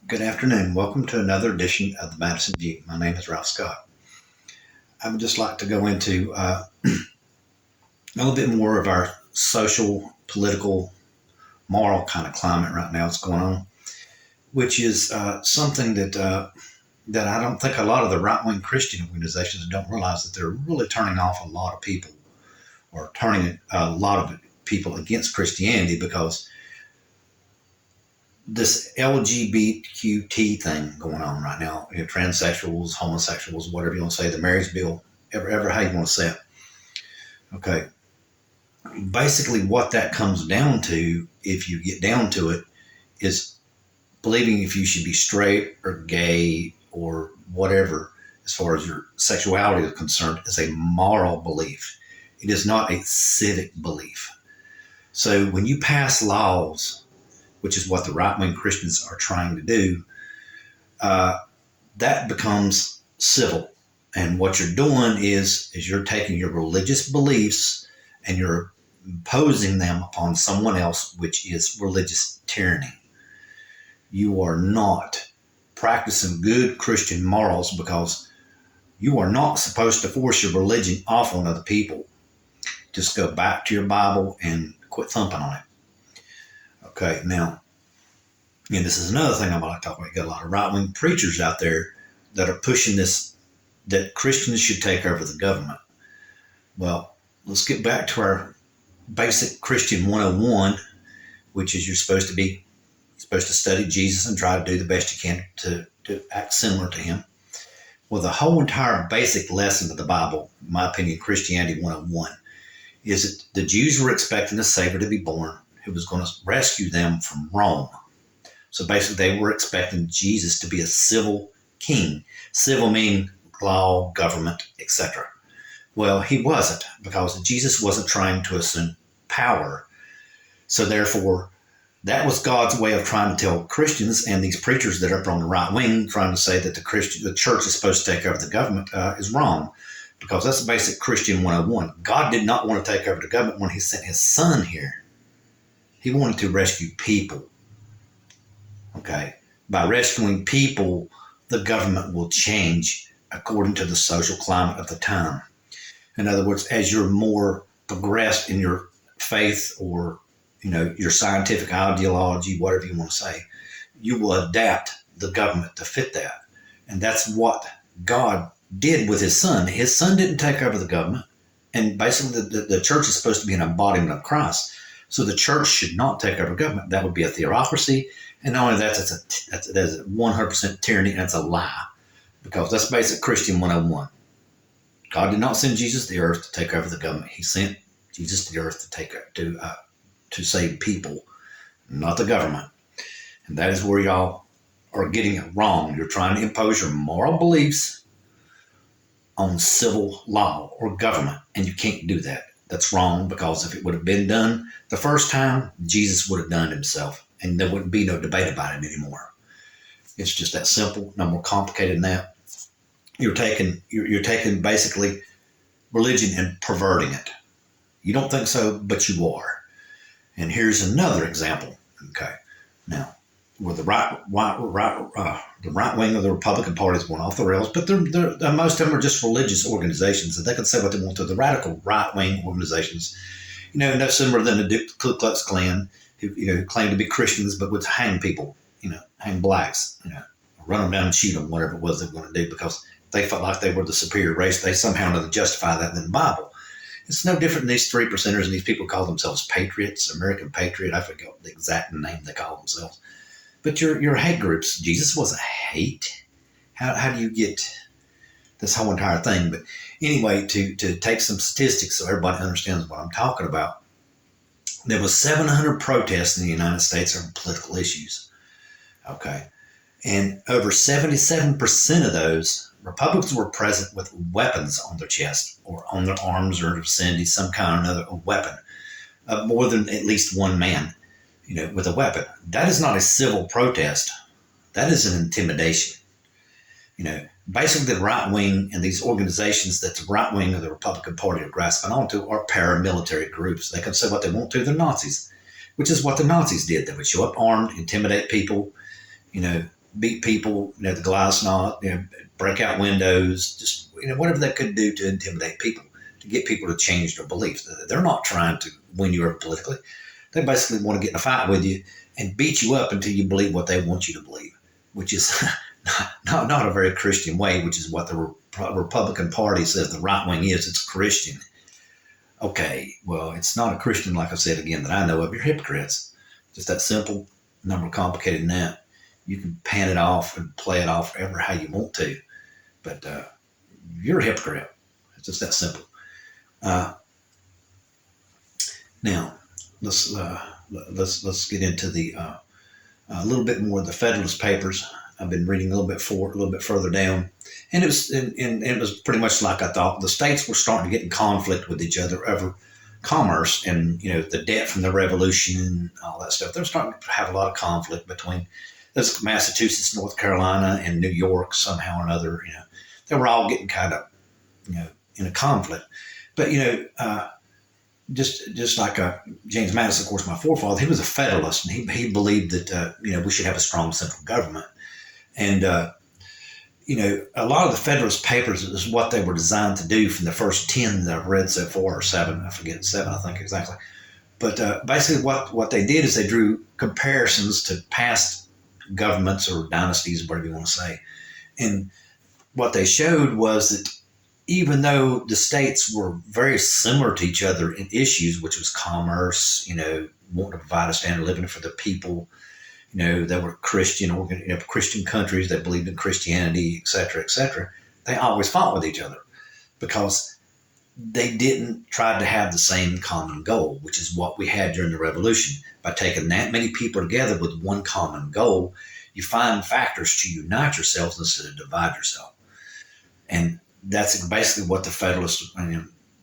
Good afternoon. Welcome to another edition of the Madison View. My name is Ralph Scott. I would just like to go into a little bit more of our social, political, moral kind of climate right now that's going on, which is something that I don't think a lot of the right-wing Christian organizations don't realize, that they're really turning off a lot of people, or turning a lot of people against Christianity, because this LGBTQ thing going on right now, transsexuals, homosexuals, whatever you want to say, the marriage bill, ever how you want to say it. Okay. Basically, what that comes down to, if you get down to it, is believing if you should be straight or gay or whatever, as far as your sexuality is concerned, is a moral belief. It is not a civic belief. So when you pass laws, which is what the right-wing Christians are trying to do, that becomes civil. And what you're doing is you're taking your religious beliefs and you're imposing them upon someone else, which is religious tyranny. You are not practicing good Christian morals, because you are not supposed to force your religion off on other people. Just go back to your Bible and quit thumping on it. Okay, now, and this is another thing I might talk about. You got a lot of right-wing preachers out there that are pushing this, that Christians should take over the government. Well, let's get back to our basic Christian 101, which is you're supposed to study Jesus and try to do the best you can to act similar to him. Well, the whole entire basic lesson of the Bible, in my opinion, Christianity 101, is that the Jews were expecting a Savior to be born who was going to rescue them from Rome. So basically, they were expecting Jesus to be a civil king. Civil meaning law, government, etc. Well, he wasn't, because Jesus wasn't trying to assume power. So therefore, that was God's way of trying to tell Christians and these preachers that are up on the right wing, trying to say that the church is supposed to take over the government, is wrong, because that's the basic Christian 101. God did not want to take over the government when he sent his son here. He wanted to rescue people. Okay. By rescuing people, the government will change according to the social climate of the time. In other words, as you're more progressed in your faith, or your scientific ideology, whatever you want to say, you will adapt the government to fit that. And that's what God did with his son. His son didn't take over the government. And basically, the church is supposed to be an embodiment of Christ. So the church should not take over government. That would be a theocracy. And not only that, that's 100% tyranny, and it's a lie, because that's basic Christian 101. God did not send Jesus to the earth to take over the government. He sent Jesus to the earth to save people, not the government. And that is where y'all are getting it wrong. You're trying to impose your moral beliefs on civil law or government, and you can't do that. That's wrong, because if it would have been done the first time, Jesus would have done it himself, and there wouldn't be no debate about it anymore. It's just that simple, no more complicated than that. You're taking basically religion and perverting it. You don't think so, but you are. And here's another example. Okay, now, where the right wing of the Republican Party is going off the rails, but they're most of them are just religious organizations, and they can say what they want to. The radical right wing organizations, no similar than the Ku Klux Klan, who claim to be Christians but would hang people, hang blacks, run them down and shoot them, whatever it was they were going to do, because they felt like they were the superior race. They somehow had to justify that in the Bible. It's no different than these 3%ers, and these people call themselves patriots, American patriot. I forget the exact name they call themselves. But your hate groups, Jesus wasn't hate. How do you get this whole entire thing? But anyway, to take some statistics so everybody understands what I'm talking about, there was 700 protests in the United States on political issues. Okay. And over 77% of those, Republicans were present with weapons on their chest or on their arms or vicinity, some kind or another, a weapon, more than at least one man, with a weapon. That is not a civil protest. That is an intimidation. Basically the right wing and these organizations that the right wing of the Republican Party are grasping onto are paramilitary groups. They can say what they want to. They're Nazis, which is what the Nazis did. They would show up armed, intimidate people, beat people, the glass knot, break out windows, just whatever they could do to intimidate people, to get people to change their beliefs. They're not trying to win you over politically. They basically want to get in a fight with you and beat you up until you believe what they want you to believe, which is not a very Christian way, which is what the Republican Party says the right wing is. It's Christian. Okay, well, it's not a Christian, like I said again, that I know of. You're hypocrites. Just that simple, not more complicated than that. You can pan it off and play it off ever how you want to, but you're a hypocrite. It's just that simple. Now, let's get into the a little bit more of the Federalist Papers. I've been reading a little bit further down, and it was pretty much like I thought. The states were starting to get in conflict with each other over commerce and the debt from the Revolution and all that stuff. They're starting to have a lot of conflict between Massachusetts, North Carolina, and New York somehow or another. They were all getting kind of in a conflict, but just like James Madison, of course, my forefather, he was a Federalist, and he believed that we should have a strong central government. And a lot of the Federalist Papers is what they were designed to do from the first 10 that I've read so far, or 7, I forget, 7, I think exactly. But basically what they did is they drew comparisons to past governments or dynasties, whatever you want to say. And what they showed was that even though the states were very similar to each other in issues, which was commerce, wanting to provide a standard of living for the people, that were Christian, Christian countries that believed in Christianity, et cetera, they always fought with each other because they didn't try to have the same common goal, which is what we had during the Revolution. By taking that many people together with one common goal, you find factors to unite yourselves instead of divide yourself. And that's basically what the Federalists,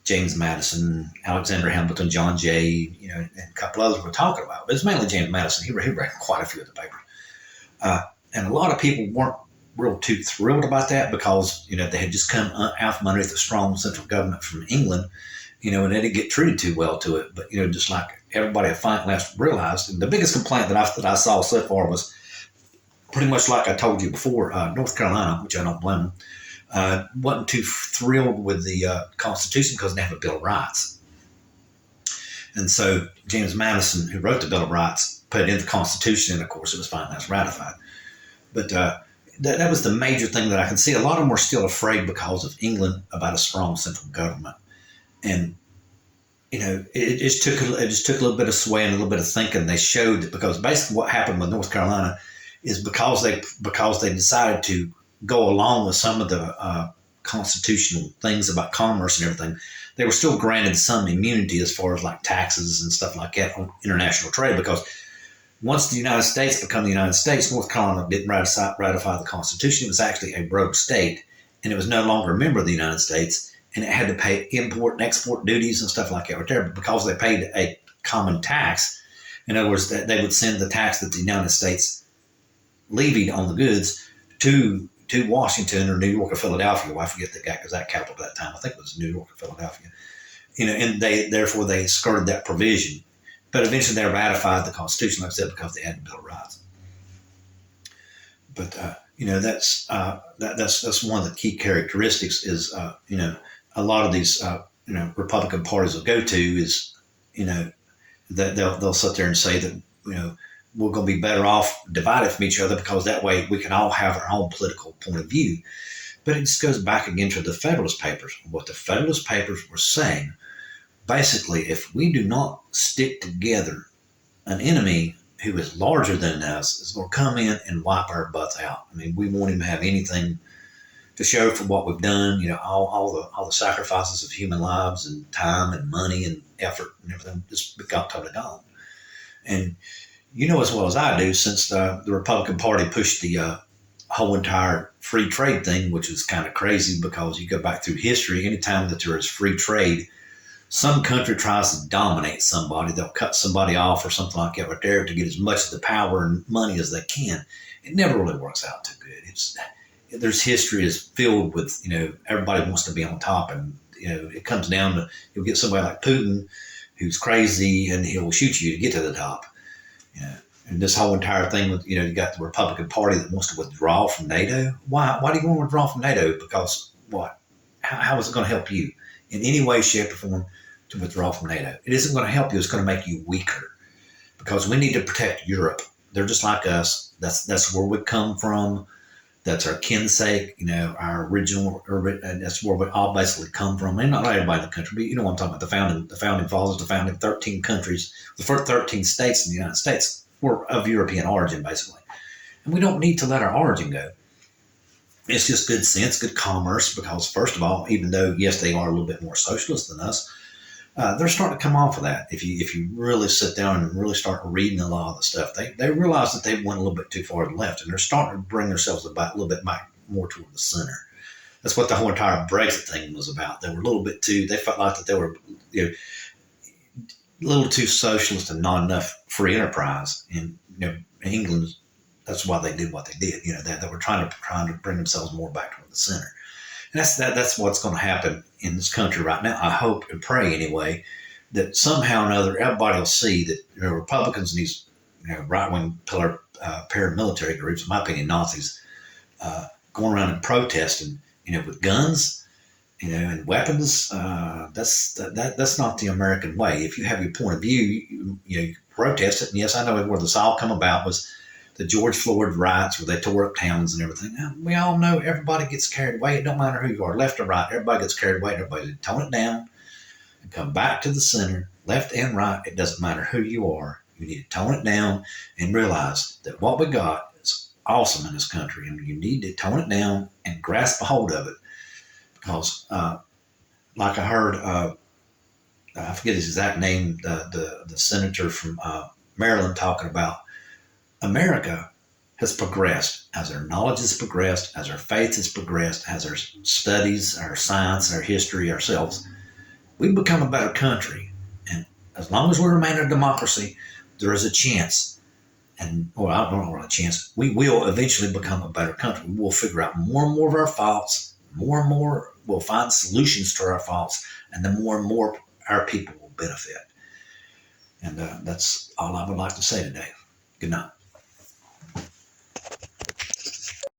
James Madison, Alexander Hamilton, John Jay, and a couple others were talking about. But it's mainly James Madison. He read quite a few of the papers. And a lot of people weren't real too thrilled about that because, they had just come out from underneath a strong central government from England, and they didn't get treated too well to it. But, just like everybody at finally realized, and the biggest complaint that I saw so far was pretty much like I told you before, North Carolina, which I don't blame them, wasn't too thrilled with the Constitution because they have a Bill of Rights. And so James Madison, who wrote the Bill of Rights, put it in the Constitution, and of course it was finally ratified. But that was the major thing that I can see. A lot of them were still afraid because of England about a strong central government. And, it just took a little bit of sway and a little bit of thinking. They showed that because basically what happened with North Carolina is because they decided to go along with some of the constitutional things about commerce and everything, they were still granted some immunity as far as like taxes and stuff like that on international trade, because once the United States became the United States, North Carolina didn't ratify the Constitution. It was actually a rogue state, and it was no longer a member of the United States, and it had to pay import and export duties and stuff like that right there. But because they paid a common tax, in other words, that they would send the tax that the United States levied on the goods to Washington or New York or Philadelphia. Well, I forget the exact capital at that time. I think it was New York or Philadelphia. And they skirted that provision. But eventually they ratified the Constitution, like I said, because they had the Bill of Rights. But that's one of the key characteristics is a lot of these Republican parties will go to is that they'll sit there and say that we're going to be better off divided from each other because that way we can all have our own political point of view. But it just goes back again to the Federalist Papers. What the Federalist Papers were saying, basically, if we do not stick together, an enemy who is larger than us is going to come in and wipe our butts out. I mean, we won't even have anything to show for what we've done. All the sacrifices of human lives and time and money and effort and everything just got totally gone. And as well as I do, since the Republican Party pushed the whole entire free trade thing, which is kind of crazy because you go back through history, anytime that there is free trade, some country tries to dominate somebody. They'll cut somebody off or something like that right there to get as much of the power and money as they can. It never really works out too good. There's history is filled with, everybody wants to be on top, and, it comes down to, you'll get somebody like Putin who's crazy and he'll shoot you to get to the top. And this whole entire thing with, you got the Republican Party that wants to withdraw from NATO. Why do you want to withdraw from NATO? Because what? How is it going to help you in any way, shape, or form to withdraw from NATO? It isn't going to help you. It's going to make you weaker, because we need to protect Europe. They're just like us. That's where we come from. That's our kinsake, our original, and that's where we all basically come from. And not everybody in the country, but you know what I'm talking about. The founding fathers, the founding 13 countries, the first 13 states in the United States were of European origin, basically. And we don't need to let our origin go. It's just good sense, good commerce, because first of all, even though, yes, they are a little bit more socialist than us, they're starting to come off of that. If you really sit down and really start reading a lot of the stuff, they realize that they went a little bit too far to the left, and they're starting to bring themselves about a little bit back more toward the center. That's what the whole entire Brexit thing was about. They were a little bit too. They felt like that they were a little too socialist and not enough free enterprise. And England, that's why they did what they did. They were trying to bring themselves more back toward the center. And that's what's going to happen in this country right now. I hope and pray anyway that somehow or another everybody will see that Republicans and these right-wing paramilitary groups, in my opinion, Nazis, going around and protesting, with guns, and weapons. That's not the American way. If you have your point of view, you protest it. And yes, I know where this all come about was the George Floyd riots where they tore up towns and everything. Now, we all know everybody gets carried away. It don't matter who you are, left or right. Everybody gets carried away. Everybody tone it down and come back to the center, left and right. It doesn't matter who you are. You need to tone it down and realize that what we got is awesome in this country, and you need to tone it down and grasp a hold of it. Because, like I heard, I forget his exact name, the senator from Maryland talking about America has progressed as our knowledge has progressed, as our faith has progressed, as our studies, our science, our history, ourselves. We've become a better country. And as long as we remain a democracy, there is a chance. And, I don't know, a chance. We will eventually become a better country. We will figure out more and more of our faults. More and more we'll find solutions to our faults. And the more and more our people will benefit. And that's all I would like to say today. Good night.